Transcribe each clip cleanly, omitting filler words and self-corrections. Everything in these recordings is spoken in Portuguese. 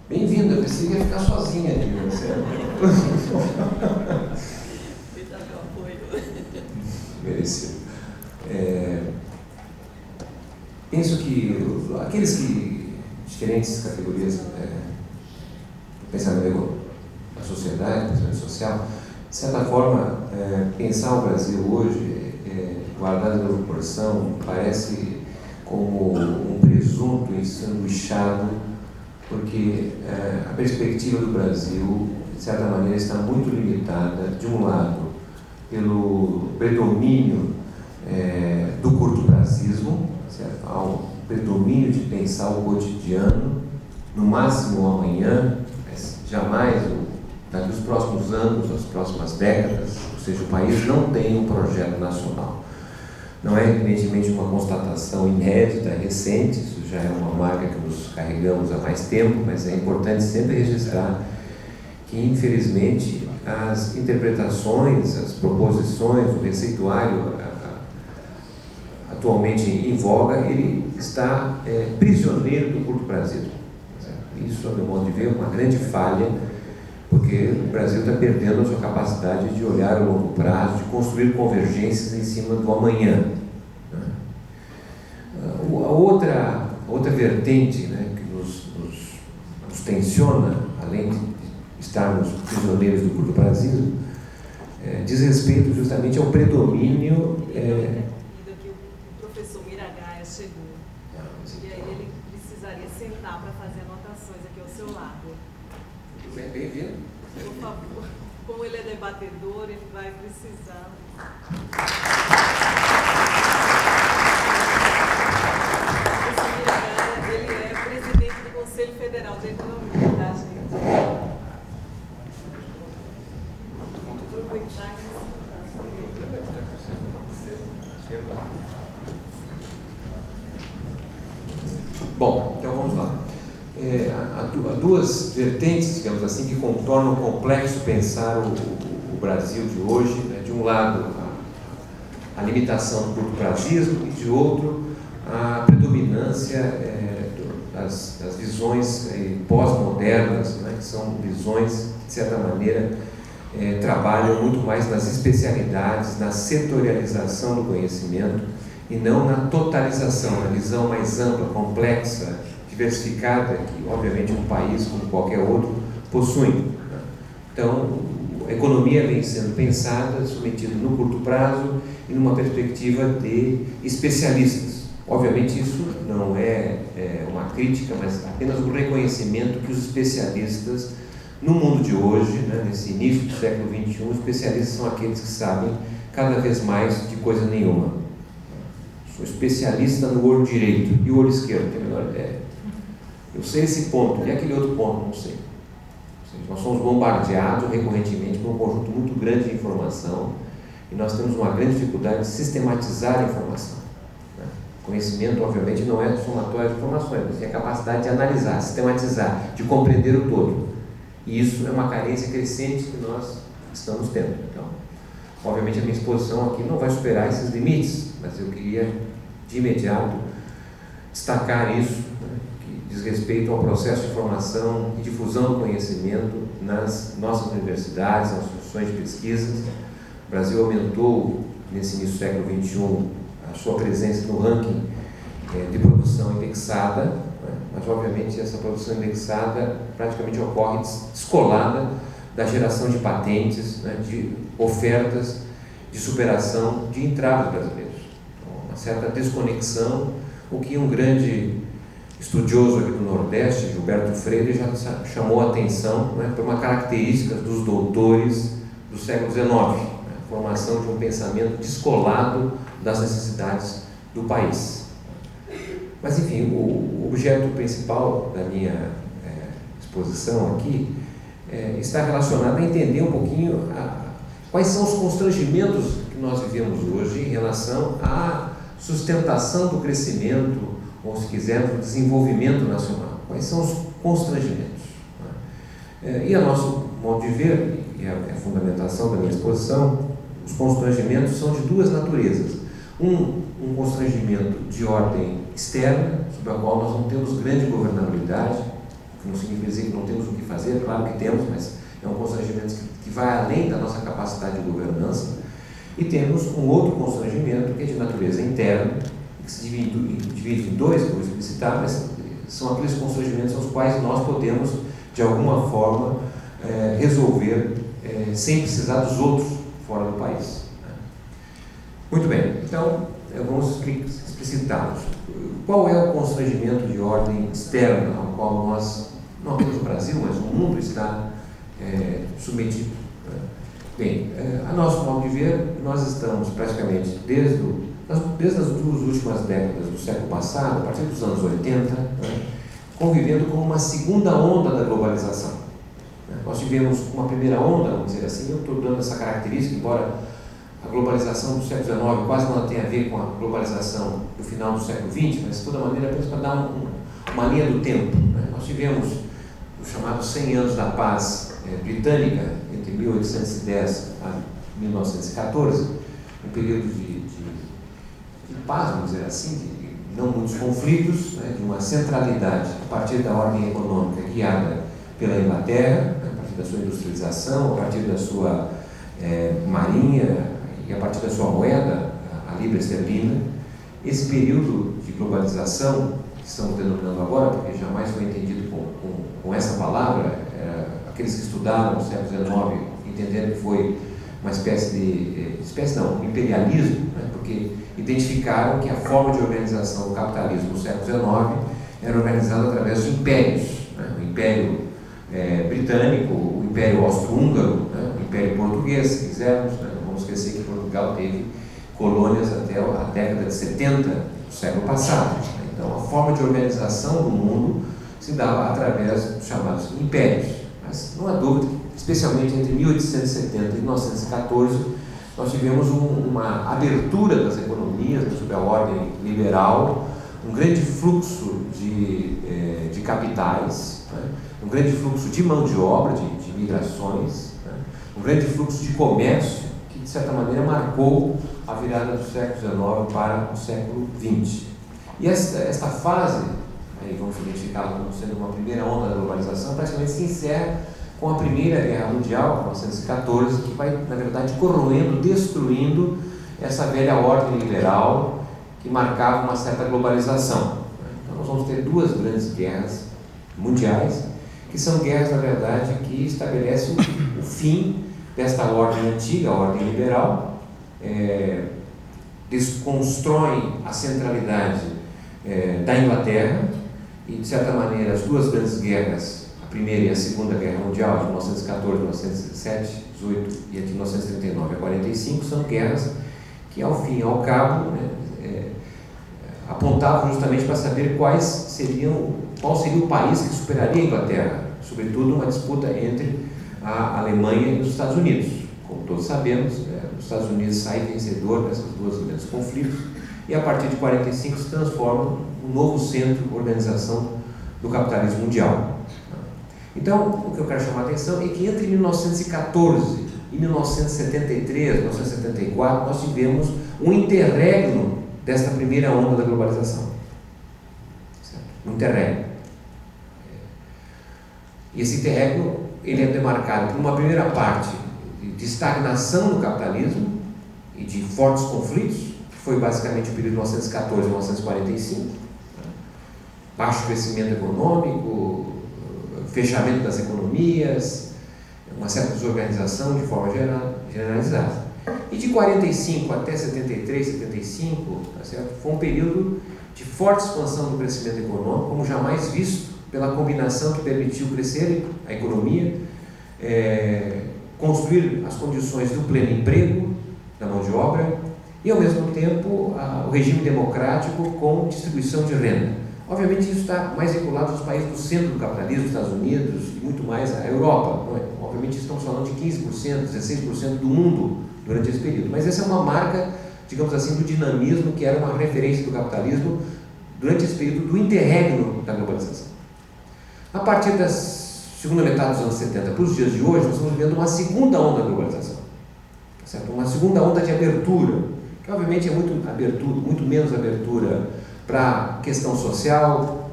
Bem-vinda, eu pensei que ia ficar sozinha aqui, né? Me dá meu apoio. Merecido. Penso que aqueles que, diferentes categorias do pensamento da sociedade, do pensamento social, de certa forma, pensar o Brasil hoje, guardado na proporção, parece como um presunto ensanduichado, porque a perspectiva do Brasil, de certa maneira, está muito limitada, de um lado, pelo predomínio do curto-prazismo, certo? Há um predomínio de pensar o cotidiano, no máximo o amanhã, mas jamais daqui os próximos anos, as próximas décadas, ou seja, o país não tem um projeto nacional. Não é evidentemente uma constatação inédita, recente, isso já é uma marca que nos carregamos há mais tempo, mas é importante sempre registrar que, infelizmente, as interpretações, as proposições, o receituário atualmente em voga, ele está prisioneiro do curto-prazismo. Isso, a meu modo de ver, é uma grande falha, porque o Brasil está perdendo a sua capacidade de olhar a longo prazo, de construir convergências em cima do amanhã. A outra vertente, né, que nos tensiona, além de estarmos prisioneiros do curto-prazismo, diz respeito justamente ao predomínio... que o professor Miragaia chegou. E aí ele precisaria sentar para fazer anotações aqui ao seu lado. Bem-vindo. Por favor, como ele é debatedor, ele vai precisar. O professor Miragaia, ele é presidente do Conselho Federal de Economia, tá, gente? Bom, então vamos lá. Há duas vertentes, digamos assim, que tornam complexo pensar o Brasil de hoje, né? De um lado, a limitação do curto-prazismo, e de outro, a predominância das visões pós-modernas, né? Que são visões que, de certa maneira, trabalham muito mais nas especialidades, na setorialização do conhecimento, e não na totalização, na visão mais ampla, complexa, diversificada, que obviamente um país como qualquer outro possui. Então, a economia vem sendo pensada, submetida no curto prazo e numa perspectiva de especialistas. Obviamente isso não é uma crítica, mas apenas um reconhecimento que os especialistas no mundo de hoje, né, nesse início do século XXI, os especialistas são aqueles que sabem cada vez mais de coisa nenhuma. Sou especialista no olho direito e o olho esquerdo, não tenho a menor ideia. Eu sei esse ponto, e aquele outro ponto não sei. Ou seja, nós somos bombardeados recorrentemente por um conjunto muito grande de informação e nós temos uma grande dificuldade de sistematizar a informação. Né? Conhecimento, obviamente, não é somatório de informações, mas tem a capacidade de analisar, sistematizar, de compreender o todo. E isso é uma carência crescente que nós estamos tendo. Então, obviamente, a minha exposição aqui não vai superar esses limites, mas eu queria, de imediato, destacar isso, né, que diz respeito ao processo de formação e difusão do conhecimento nas nossas universidades, nas instituições de pesquisa. O Brasil aumentou, nesse início do século XXI, a sua presença no ranking de produção indexada, né, mas, obviamente, essa produção indexada praticamente ocorre descolada da geração de patentes, né, de ofertas de superação de entraves brasileiros. Então, uma certa desconexão, o que um grande estudioso aqui do Nordeste, Gilberto Freire, já chamou a atenção, né, por uma característica dos doutores do século XIX, né, a formação de um pensamento descolado das necessidades do país. Mas, enfim, o objeto principal da minha exposição aqui está relacionado a entender um pouquinho quais são os constrangimentos que nós vivemos hoje em relação à sustentação do crescimento, ou se quisermos, do desenvolvimento nacional. Quais são os constrangimentos? E a nosso modo de ver, e a fundamentação da minha exposição, os constrangimentos são de duas naturezas. Um constrangimento de ordem externa, sobre a qual nós não temos grande governabilidade, Não significa dizer que não temos o que fazer, claro que temos, mas é um constrangimento que vai além da nossa capacidade de governança. E temos um outro constrangimento que é de natureza interna, que se divide em dois, por explicitar, mas são aqueles constrangimentos aos quais nós podemos, de alguma forma, resolver sem precisar dos outros fora do país. Muito bem, então vamos explicitá-los. Qual é o constrangimento de ordem externa ao qual nós, não apenas o Brasil, mas o mundo está submetido? Bem, a nosso modo de ver, nós estamos praticamente desde as duas últimas décadas do século passado, a partir dos anos 80, convivendo com uma segunda onda da globalização. Nós tivemos uma primeira onda, vamos dizer assim, eu estou dando essa característica, embora a globalização do século XIX quase não tenha a ver com a globalização do final do século XX, mas de toda maneira apenas para dar uma linha do tempo. Nós tivemos os chamados 100 anos da paz britânica, entre 1810 a 1914, um período de paz, vamos dizer assim, de não muitos conflitos, de uma centralidade a partir da ordem econômica guiada pela Inglaterra, a partir da sua industrialização, a partir da sua marinha e a partir da sua moeda, a libra esterlina. Esse período de globalização que estamos denominando agora, porque jamais foi entendido com essa palavra, aqueles que estudaram o século XIX entenderam que foi uma um imperialismo, porque identificaram que a forma de organização do capitalismo no século XIX era organizada através de impérios, o Império Britânico, o Império Austro-Húngaro, o Império Português, se quisermos. Não vamos esquecer que Portugal teve colônias até a década de 70 do século passado. Então, a forma de organização do mundo se dava através dos chamados impérios. Mas não há dúvida, especialmente entre 1870 e 1914, nós tivemos uma abertura das economias sob a ordem liberal, um grande fluxo de capitais, um grande fluxo de mão de obra, de migrações, um grande fluxo de comércio, que de certa maneira marcou a virada do século XIX para o século XX. E esta fase, aí vamos identificá-la como sendo uma primeira onda da globalização, praticamente se encerra com a Primeira Guerra Mundial, 1914, que vai, na verdade, corroendo, destruindo essa velha ordem liberal que marcava uma certa globalização. Então, nós vamos ter duas grandes guerras mundiais, que são guerras, na verdade, que estabelecem o fim desta ordem antiga, a ordem liberal, desconstroem a centralidade da Inglaterra e, de certa maneira, as duas grandes guerras, a Primeira e a Segunda Guerra Mundial, de 1914 a 1917, 18 e a de 1939 a 45, são guerras que, ao fim e ao cabo, apontavam justamente para saber qual seria o país que superaria a Inglaterra, sobretudo uma disputa entre a Alemanha e os Estados Unidos. Como todos sabemos, os Estados Unidos saem vencedor dessas duas grandes conflitos e, a partir de 45, se transforma um novo centro de organização do capitalismo mundial. Então, o que eu quero chamar a atenção é que entre 1914 e 1973, 1974, nós tivemos um interregno desta primeira onda da globalização. Certo? Um interregno. E esse interregno ele é demarcado por uma primeira parte de estagnação do capitalismo e de fortes conflitos, que foi basicamente o período de 1914 a 1945, baixo crescimento econômico, fechamento das economias, uma certa desorganização de forma generalizada. E de 45 até 73, 75, tá certo? Foi um período de forte expansão do crescimento econômico, como jamais visto, pela combinação que permitiu crescer a economia, construir as condições do pleno emprego da mão de obra e, ao mesmo tempo, o regime democrático com distribuição de renda. Obviamente, isso está mais vinculado aos países do centro do capitalismo, Estados Unidos e muito mais a Europa. Não é? Obviamente, estamos falando de 15%, 16% do mundo durante esse período. Mas essa é uma marca, digamos assim, do dinamismo que era uma referência do capitalismo durante esse período do interregno da globalização. A partir da segunda metade dos anos 70 para os dias de hoje, nós estamos vivendo uma segunda onda da globalização. Certo? Uma segunda onda de abertura, que obviamente é muito menos abertura para a questão social,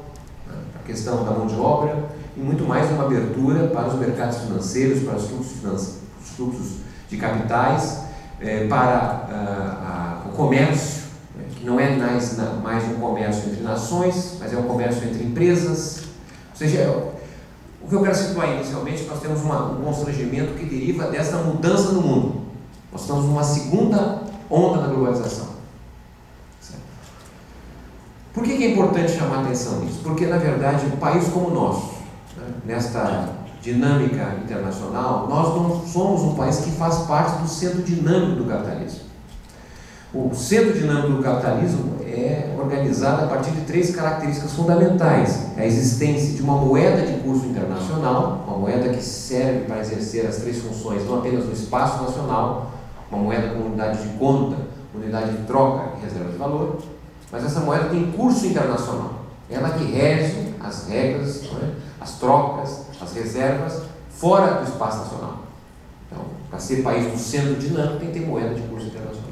a questão da mão de obra, e muito mais uma abertura para os mercados financeiros, para os fluxos de capitais, para o comércio, que não é mais um comércio entre nações, mas é um comércio entre empresas. Ou seja, o que eu quero situar inicialmente, nós temos um constrangimento que deriva dessa mudança no mundo. Nós estamos numa segunda onda da globalização. Certo? Por que é importante chamar a atenção nisso? Porque, na verdade, um país como o nosso, nesta dinâmica internacional, nós não somos um país que faz parte do centro dinâmico do capitalismo. O centro dinâmico do capitalismo é organizado a partir de 3 características fundamentais: a existência de uma moeda de curso internacional, uma moeda que serve para exercer as 3 funções, não apenas no espaço nacional, uma moeda com unidade de conta, unidade de troca e reserva de valor, mas essa moeda tem curso internacional. Ela que rege as regras, as trocas, as reservas, fora do espaço nacional. Então, para ser país do centro dinâmico, tem que ter moeda de curso internacional.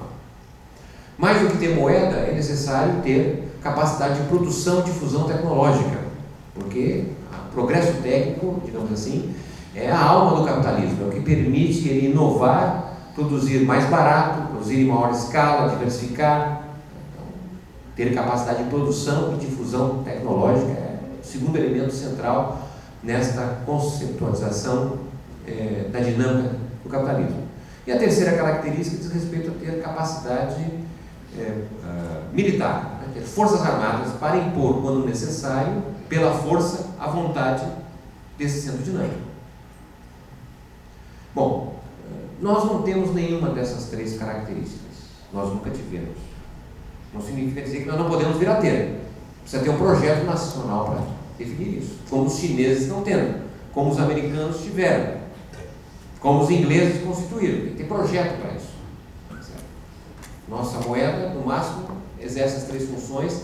Mais do que ter moeda, é necessário ter capacidade de produção e difusão tecnológica, porque o progresso técnico, digamos assim, é a alma do capitalismo, é o que permite ele inovar, produzir mais barato, produzir em maior escala, diversificar. Então, ter capacidade de produção e difusão tecnológica é o segundo elemento central nesta conceptualização da dinâmica do capitalismo. E a terceira característica diz respeito a ter capacidade militar, ter forças armadas para impor, quando necessário, pela força, a vontade desse centro dinâmico. Bom, nós não temos nenhuma dessas 3 características. Nós nunca tivemos. Não significa dizer que nós não podemos vir a ter. Precisa ter um projeto nacional para definir isso, como os chineses estão tendo, como os americanos tiveram, como os ingleses constituíram. Tem que ter projeto para isso. Nossa moeda, no máximo, exerce as 3 funções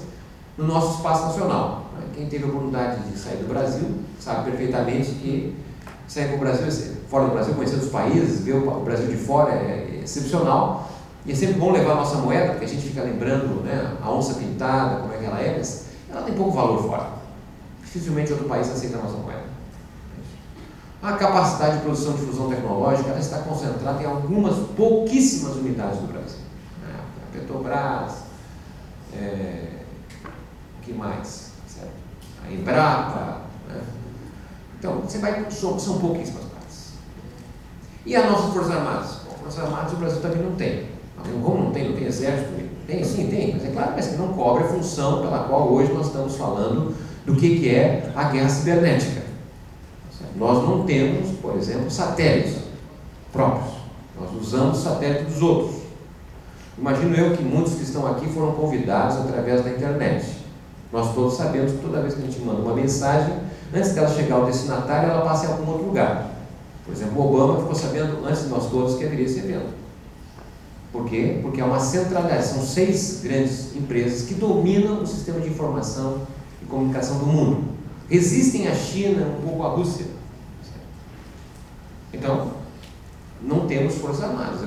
no nosso espaço nacional. Quem teve a oportunidade de sair do Brasil sabe perfeitamente que sair para o Brasil, fora do Brasil, conhecer os países, ver o Brasil de fora é excepcional. E é sempre bom levar a nossa moeda, porque a gente fica lembrando, a onça pintada, como é que ela é, mas ela tem pouco valor fora. Dificilmente outro país aceita a nossa moeda. A capacidade de produção e difusão tecnológica, ela está concentrada em algumas pouquíssimas unidades do Brasil. Petrobras, o que mais? Certo? A Embrapa, Então, são pouquíssimas partes. E as nossas Forças Armadas? Bom, Forças Armadas o Brasil também não tem. Como não tem exército? Tem, sim, tem, mas é claro, mas que não cobre a função pela qual hoje nós estamos falando do que é a guerra cibernética. Certo? Nós não temos, por exemplo, satélites próprios. Nós usamos satélites dos outros. Imagino eu que muitos que estão aqui foram convidados através da internet. Nós todos sabemos que toda vez que a gente manda uma mensagem, antes dela chegar ao destinatário, ela passa em algum outro lugar. Por exemplo, o Obama ficou sabendo antes de nós todos que haveria esse evento. Por quê? Porque é uma centralização. São 6 grandes empresas que dominam o sistema de informação e comunicação do mundo. Resistem à China, um pouco à Rússia. Então, não temos forças armadas.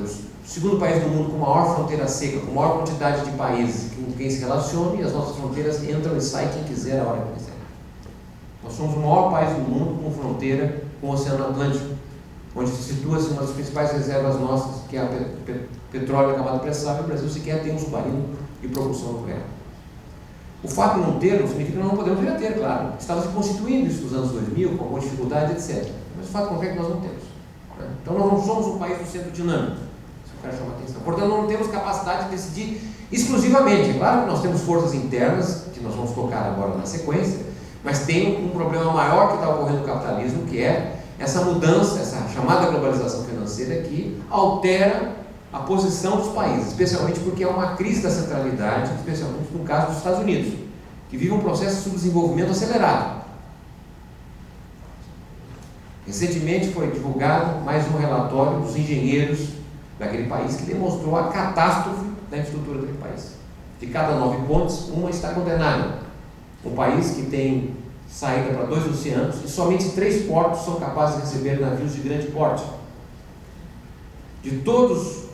O segundo país do mundo com maior fronteira seca, com maior quantidade de países com quem se relaciona, e as nossas fronteiras entram e saem quem quiser a hora que quiser. Nós somos o maior país do mundo com fronteira com o Oceano Atlântico, onde se situa-se uma das principais reservas nossas, que é a petróleo acabado pré-sal, e o Brasil sequer tem um submarino de propulsão nuclear. O fato de não ter não significa que nós não podemos vir a ter, claro. Estava se constituindo isso nos anos 2000, com alguma dificuldade, etc. Mas o fato concreto é que nós não temos. Então nós não somos um país do centro dinâmico. Isso eu quero chamar a atenção. Portanto, não temos capacidade de decidir exclusivamente. É claro que nós temos forças internas, que nós vamos tocar agora na sequência, mas tem um problema maior que está ocorrendo no capitalismo, que é essa mudança, essa chamada globalização financeira que altera a posição dos países, especialmente porque é uma crise da centralidade, especialmente no caso dos Estados Unidos, que vive um processo de subdesenvolvimento acelerado. Recentemente foi divulgado mais um relatório dos engenheiros daquele país que demonstrou a catástrofe da infraestrutura daquele país. De cada 9 pontes, uma está condenada. Um país que tem saída para 2 oceanos e somente 3 portos são capazes de receber navios de grande porte. De todos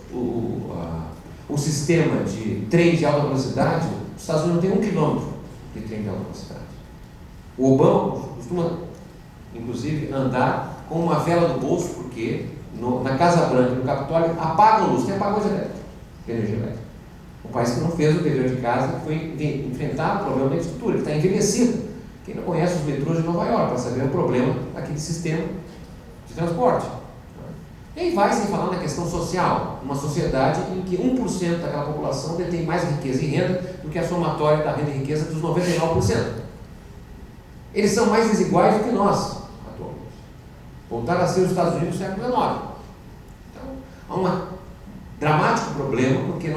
o sistema de trem de alta velocidade, os Estados Unidos não tem 1 quilômetro de trem de alta velocidade. O Obama costuma inclusive, andar com uma vela no bolso, porque na Casa Branca e no Capitólio apagam a luz, tem apagões elétricos, energia elétrica. Um país que não fez o dever de casa, que foi enfrentar o problema da infraestrutura, que está envelhecido. Quem não conhece os metrôs de Nova York para saber o problema daquele sistema de transporte. E aí vai sem falar na questão social, uma sociedade em que 1% daquela população detém mais riqueza e renda do que a somatória da renda e riqueza dos 99%. Eles são mais desiguais do que nós, atualmente. Voltaram a ser os Estados Unidos do século XIX. Então, há um dramático problema, porque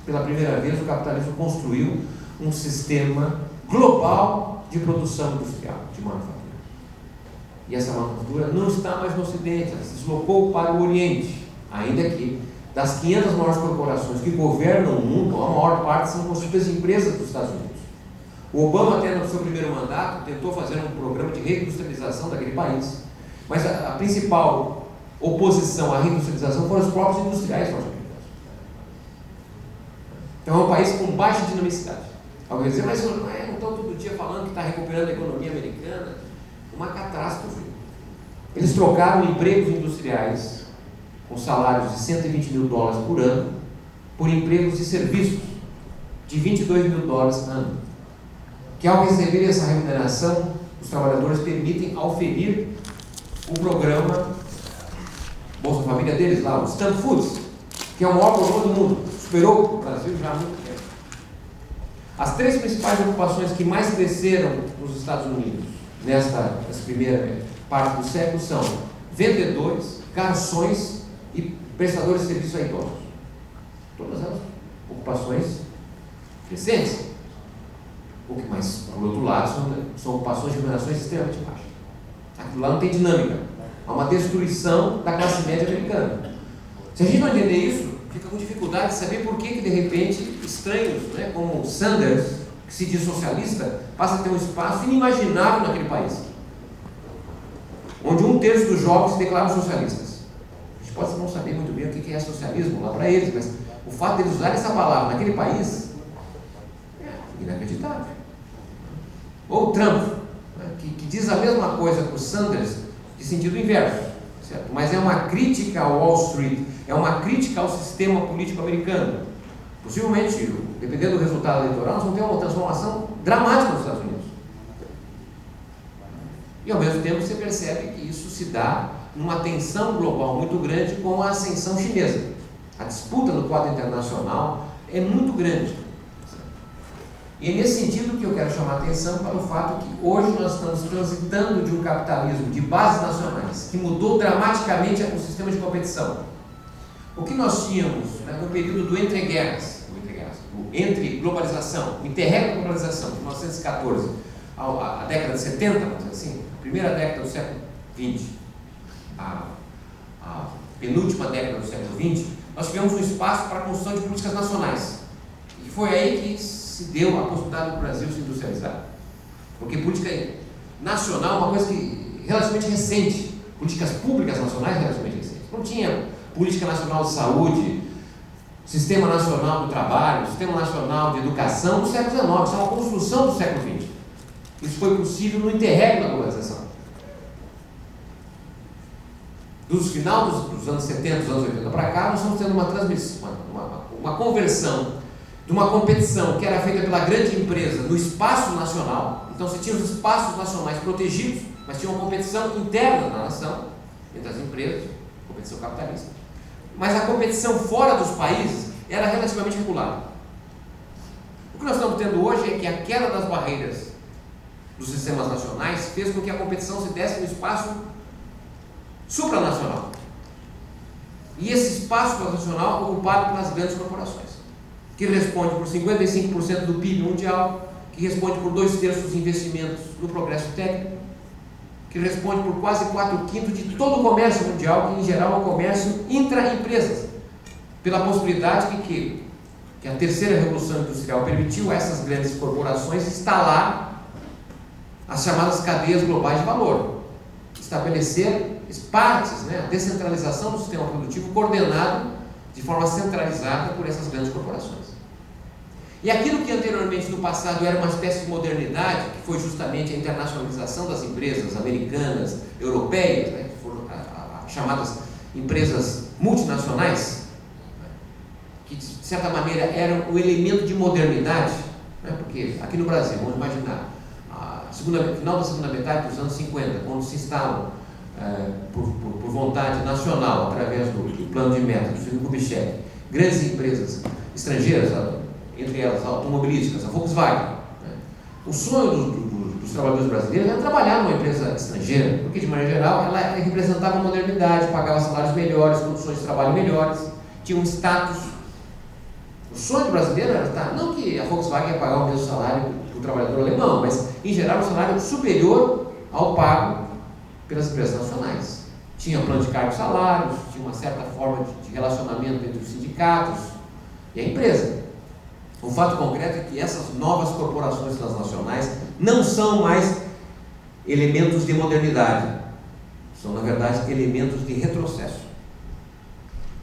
pela primeira vez, o capitalismo construiu um sistema global de produção industrial, de manufatura. E essa manufatura não está mais no Ocidente, ela se deslocou para o Oriente, ainda que das 500 maiores corporações que governam o mundo, a maior parte são constituídas empresas dos Estados Unidos. O Obama, até no seu primeiro mandato, tentou fazer um programa de reindustrialização daquele país, mas a principal oposição à reindustrialização foram os próprios industriais norte-americanos. Então é um país com baixa dinamicidade. Alguém vai dizer, mas não estão todo dia falando que está recuperando a economia americana? Uma catástrofe. Eles trocaram empregos industriais com salários de $120 mil por ano por empregos de serviços de $22 mil ano, que ao receber essa remuneração, os trabalhadores permitem auferir o programa Bolsa Família deles lá, o Stand Foods, que é o maior programa do mundo, superou o Brasil já há muito tempo. As três principais ocupações que mais cresceram nos Estados Unidos nessa primeira parte do século são vendedores, garçons e prestadores de serviço a idosos. Todas elas ocupações crescentes. O que mais, por outro lado, são ocupações de remunerações extremamente baixas. Aquilo lá não tem dinâmica. Há uma destruição da classe média americana. Se a gente não entender isso, fica com dificuldade de saber por que de repente, estranhos, né, como Sanders, que se diz socialista, passa a ter um espaço inimaginável naquele país, onde 1/3 dos jovens se declaram socialistas. A gente pode não saber muito bem o que é socialismo lá para eles, mas o fato de eles usarem essa palavra naquele país é inacreditável. Ou Trump, né, que diz a mesma coisa que o Sanders, de sentido inverso, certo? Mas é uma crítica ao Wall Street, é uma crítica ao sistema político americano. Possivelmente, dependendo do resultado eleitoral, nós vamos ter uma transformação dramática nos Estados Unidos. E ao mesmo tempo você percebe que isso se dá numa tensão global muito grande com a ascensão chinesa. A disputa no quadro internacional é muito grande. E é nesse sentido que eu quero chamar a atenção para o fato que hoje nós estamos transitando de um capitalismo de bases nacionais que mudou dramaticamente o sistema de competição. O que nós tínhamos, né, no período do entre-guerras, entre globalização, o interregno globalização, de 1914 à década de 70, vamos dizer assim, a primeira década do século XX, a penúltima década do século XX, nós tivemos um espaço para a construção de políticas nacionais. E foi aí que se deu a possibilidade do Brasil se industrializar. Porque política nacional é uma coisa relativamente recente, políticas públicas nacionais relativamente recentes. Não tinha política nacional de saúde, sistema nacional do trabalho, sistema nacional de educação do século XIX, isso é uma construção do século XX. Isso foi possível no interregno da globalização. Dos final dos anos 70, dos anos 80 para cá, nós estamos tendo uma transmissão, uma conversão de uma competição que era feita pela grande empresa no espaço nacional. Então você tinha os espaços nacionais protegidos, mas tinha uma competição interna na nação, entre as empresas, competição capitalista. Mas a competição fora dos países era relativamente regular. O que nós estamos tendo hoje é que a queda das barreiras dos sistemas nacionais fez com que a competição se desse no espaço supranacional. E esse espaço supranacional ocupado pelas grandes corporações, que responde por 55% do PIB mundial, que responde por 2/3 dos investimentos no progresso técnico, que responde por quase 4/5 de todo o comércio mundial, que em geral é o comércio intra-empresas, pela possibilidade que a terceira revolução industrial permitiu a essas grandes corporações instalar as chamadas cadeias globais de valor, estabelecer partes, né, a descentralização do sistema produtivo coordenado de forma centralizada por essas grandes corporações. E aquilo que anteriormente no passado era uma espécie de modernidade, que foi justamente a internacionalização das empresas americanas, europeias, né, que foram chamadas empresas multinacionais, que de certa maneira eram o elemento de modernidade, né, porque aqui no Brasil, vamos imaginar, final da segunda metade dos anos 50, quando se instalam por vontade nacional, através do plano de meta do Juscelino Kubitschek, grandes empresas estrangeiras, entre elas automobilísticas, a Volkswagen, né? O sonho dos trabalhadores brasileiros era trabalhar numa empresa estrangeira, porque de maneira geral ela representava a modernidade, pagava salários melhores, condições de trabalho melhores, tinha um status. O sonho do brasileiro era, não que a Volkswagen ia pagar o mesmo salário do trabalhador alemão, mas em geral um salário superior ao pago pelas empresas nacionais. Tinha plano de cargos e salários, tinha uma certa forma de relacionamento entre os sindicatos e a empresa. O fato concreto é que essas novas corporações transnacionais não são mais elementos de modernidade, são na verdade elementos de retrocesso.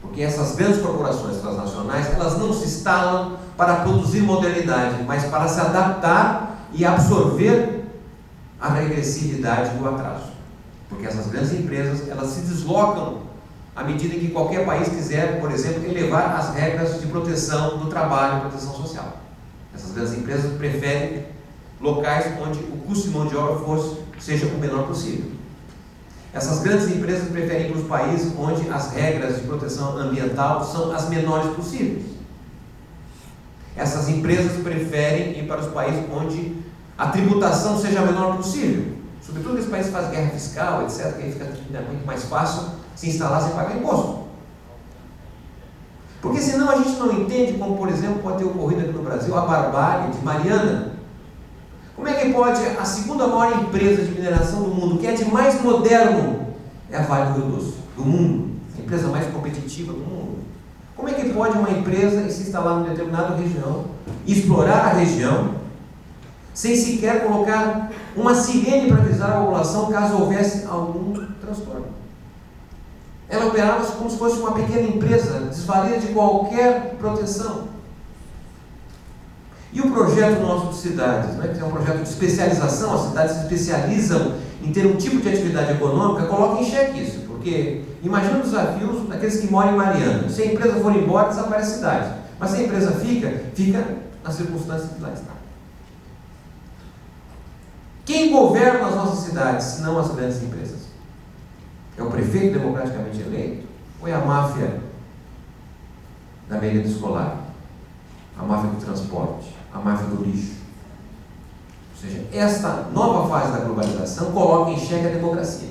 Porque essas grandes corporações transnacionais, elas não se instalam para produzir modernidade, mas para se adaptar e absorver a regressividade do atraso. Porque essas grandes empresas, elas se deslocam à medida que qualquer país quiser, por exemplo, elevar as regras de proteção do trabalho e proteção social. Essas grandes empresas preferem locais onde o custo de mão de obra seja o menor possível. Essas grandes empresas preferem ir para os países onde as regras de proteção ambiental são as menores possíveis. Essas empresas preferem ir para os países onde a tributação seja a menor possível. Sobretudo nesse país que faz guerra fiscal, etc., que aí fica muito mais fácil se instalar sem pagar imposto. Porque senão a gente não entende como, por exemplo, pode ter ocorrido aqui no Brasil a barbárie de Mariana. Como é que pode a segunda maior empresa de mineração do mundo, que é a de mais moderno, é a Vale do Rio Doce, do mundo, a empresa mais competitiva do mundo. Como é que pode uma empresa se instalar em determinada região, explorar a região, sem sequer colocar uma sirene para avisar a população caso houvesse algum transtorno? Ela operava como se fosse uma pequena empresa, desvalida de qualquer proteção. E o projeto nosso de cidades, né, que é um projeto de especialização, as cidades se especializam em ter um tipo de atividade econômica, coloca em xeque isso, porque imagina os desafios daqueles que moram em Mariana. Se a empresa for embora, desaparece a cidade. Mas se a empresa fica nas circunstâncias que lá está. Quem governa as nossas cidades, se não as grandes empresas? É o prefeito democraticamente eleito? Ou é a máfia da merenda escolar? A máfia do transporte? A máfia do lixo? Ou seja, esta nova fase da globalização coloca em xeque a democracia.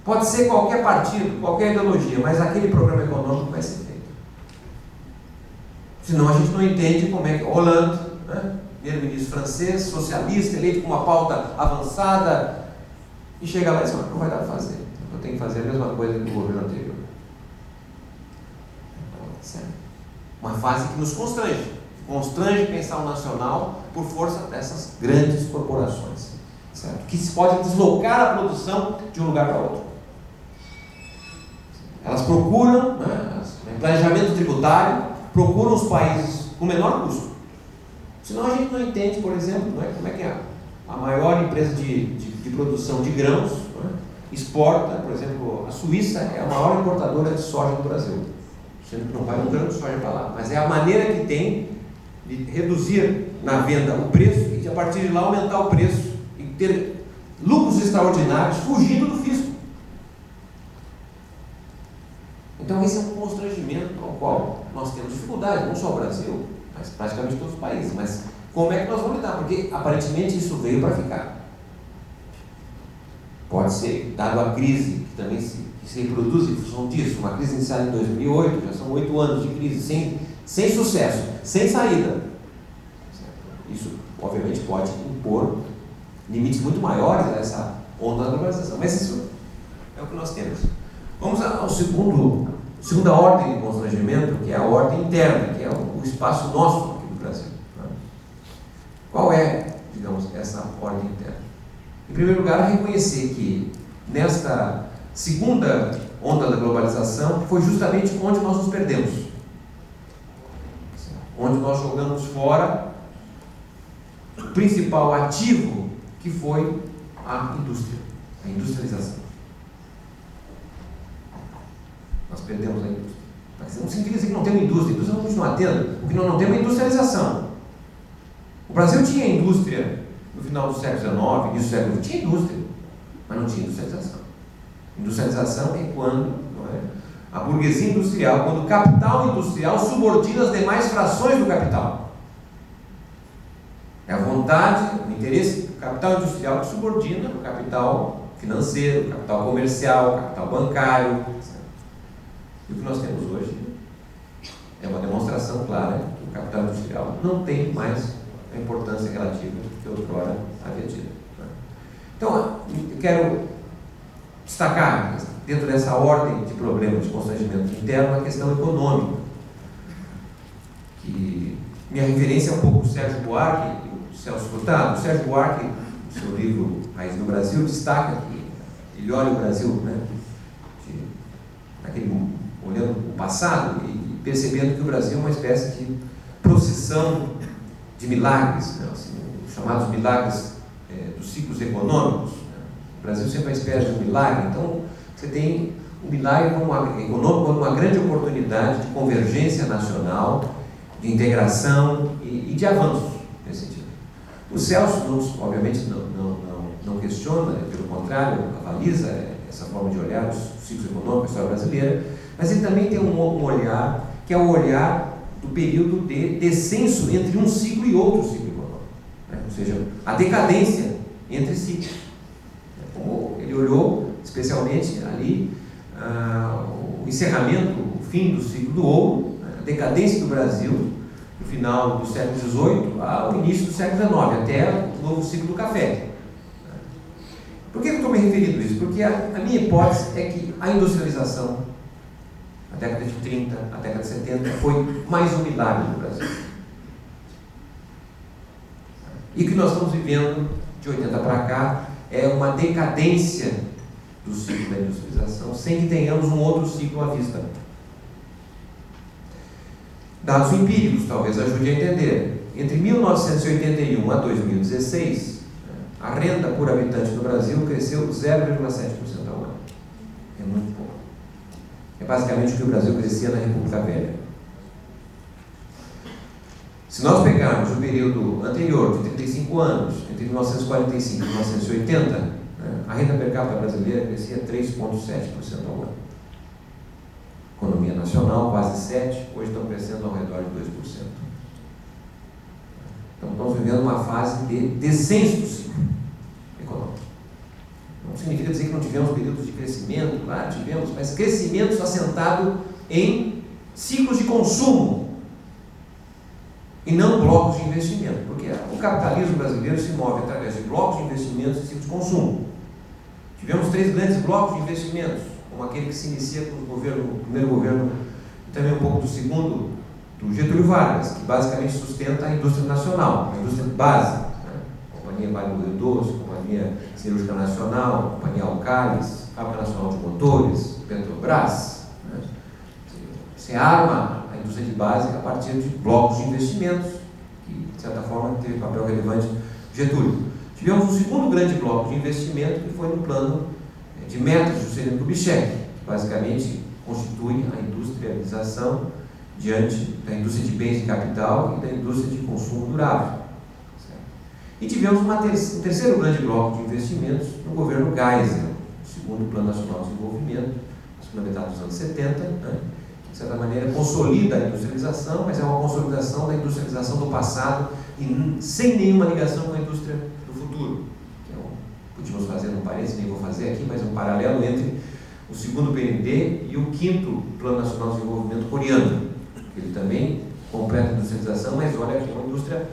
Pode ser qualquer partido, qualquer ideologia, mas aquele programa econômico vai ser feito. Senão a gente não entende como é que Hollande, né, primeiro-ministro francês, socialista, eleito com uma pauta avançada, e chega lá e diz, não vai dar para fazer. Eu tenho que fazer a mesma coisa que o governo anterior. Uma fase que nos constrange pensar o nacional por força dessas grandes corporações, certo? Que se pode deslocar a produção de um lugar para outro. Elas procuram, né, em planejamento tributário, procuram os países com menor custo. Senão a gente não entende, por exemplo, né, como é que a maior empresa de produção de grãos, né, exporta, por exemplo, a Suíça é a maior importadora de soja do Brasil. Sendo que não vai um grão de soja para lá, mas é a maneira que tem de reduzir na venda o preço e a partir de lá aumentar o preço e ter lucros extraordinários fugindo do fisco. Então esse é um constrangimento ao qual nós temos dificuldade, não só o Brasil, mas praticamente todos os países. Mas como é que nós vamos lidar? Porque aparentemente isso veio para ficar. Pode ser, dado a crise que também se reproduz em função disso, uma crise iniciada em 2008, já são 8 anos de crise sem sucesso, sem saída. Isso, obviamente, pode impor limites muito maiores a essa onda da globalização, mas isso é o que nós temos. Vamos ao segunda ordem de constrangimento, que é a ordem interna, que é o espaço nosso aqui no Brasil. Qual é, digamos, essa ordem interna? Em primeiro lugar, reconhecer que nesta segunda onda da globalização foi justamente onde nós nos perdemos. onde nós jogamos fora o principal ativo, que foi a indústria, a industrialização. Nós perdemos a indústria. Mas não significa dizer que não temos indústria. A indústria não continua tendo, porque nós não temos a industrialização. O Brasil tinha indústria no final do século XIX, início do século XX, tinha indústria, mas não tinha industrialização. Industrialização é quando, não é, a burguesia industrial, quando o capital industrial subordina as demais frações do capital. É a vontade, o interesse do capital industrial que subordina o capital financeiro, o capital comercial, o capital bancário. E o que nós temos hoje é uma demonstração clara que o capital industrial não tem mais a importância relativa que outrora havia tido. Então, eu quero destacar, dentro dessa ordem de problemas de constrangimento interno, a questão econômica, que minha referência é um pouco o Sérgio Buarque e o Celso Furtado. O Sérgio Buarque, no seu livro Raiz do Brasil, destaca que ele olha o Brasil, né, olhando o passado e percebendo que o Brasil é uma espécie de procissão de milagres, né, assim, os chamados milagres dos ciclos econômicos. O Brasil sempre à espera de um milagre. Então, você tem o milagre econômico como uma grande oportunidade de convergência nacional, de integração e de avanços nesse sentido. O Celso, obviamente, não questiona, pelo contrário, avaliza essa forma de olhar os ciclos econômicos, a história brasileira, mas ele também tem um olhar, que é o olhar do período de descenso entre um ciclo e outro ciclo econômico, né? Ou seja, a decadência entre ciclos. Como ele olhou, especialmente ali, o encerramento, o fim do ciclo do ouro, a decadência do Brasil, do final do século XVIII ao início do século XIX, até o novo ciclo do café. Por que eu estou me referindo a isso? Porque a minha hipótese é que a industrialização, a década de 30, a década de 70, foi mais um milagre do Brasil. E o que nós estamos vivendo de 80 para cá é uma decadência do ciclo da industrialização, sem que tenhamos um outro ciclo à vista. Dados empíricos talvez ajude a entender. Entre 1981 a 2016, a renda por habitante no Brasil cresceu 0,7% ao ano. É muito pouco. É basicamente o que o Brasil crescia na República Velha. Se nós pegarmos o período anterior, de 35 anos, entre 1945 e 1980, a renda per capita brasileira crescia 3,7% ao ano. Economia nacional, quase 7%, hoje estão crescendo ao redor de 2%. Então, estamos vivendo uma fase de descenso do ciclo econômico. Não significa dizer que não tivemos períodos de crescimento, claro, tivemos, mas crescimento assentado em ciclos de consumo e não blocos de investimento, porque o capitalismo brasileiro se move através de blocos de investimentos e ciclos de consumo. Tivemos 3 grandes blocos de investimentos, como aquele que se inicia com o primeiro governo e também um pouco do segundo, do Getúlio Vargas, que basicamente sustenta a indústria nacional, a indústria base, né? Companhia Vale do Rio Doce, Companhia Cirúrgica Nacional, Companhia Alcalis, Fábrica Nacional de Motores, Petrobras, né? Você arma a indústria de base a partir de blocos de investimentos, que de certa forma teve papel relevante Getúlio. Tivemos um segundo grande bloco de investimento que foi no plano de metas do Juscelino Kubitschek, que basicamente constitui a industrialização diante da indústria de bens de capital e da indústria de consumo durável. Certo? E tivemos um terceiro grande bloco de investimentos no governo Geisel, o segundo Plano Nacional de Desenvolvimento, na segunda metade dos anos 70, né? De certa maneira consolida a industrialização, mas é uma consolidação da industrialização do passado e sem nenhuma ligação com a indústria do futuro. Podíamos fazer um parênteses, nem vou fazer aqui, mas um paralelo entre o segundo PND e o quinto Plano Nacional de Desenvolvimento coreano. Ele também completa a industrialização, mas olha que é uma indústria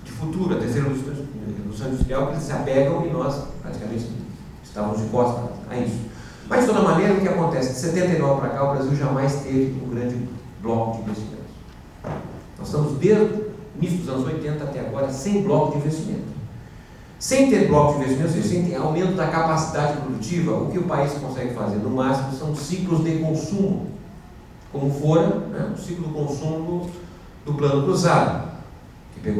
de futuro, a terceira indústria industrial, que eles se apegam e nós praticamente estávamos de costas a isso. Mas, de toda maneira, o que acontece? De 79 para cá, o Brasil jamais teve um grande bloco de investimentos. Nós estamos desde o início dos anos 80 até agora sem bloco de investimento. Sem ter bloco de investimento, ou seja, sem ter aumento da capacidade produtiva, o que o país consegue fazer, no máximo, são ciclos de consumo, como fora, né, o ciclo do consumo do plano cruzado, que pegou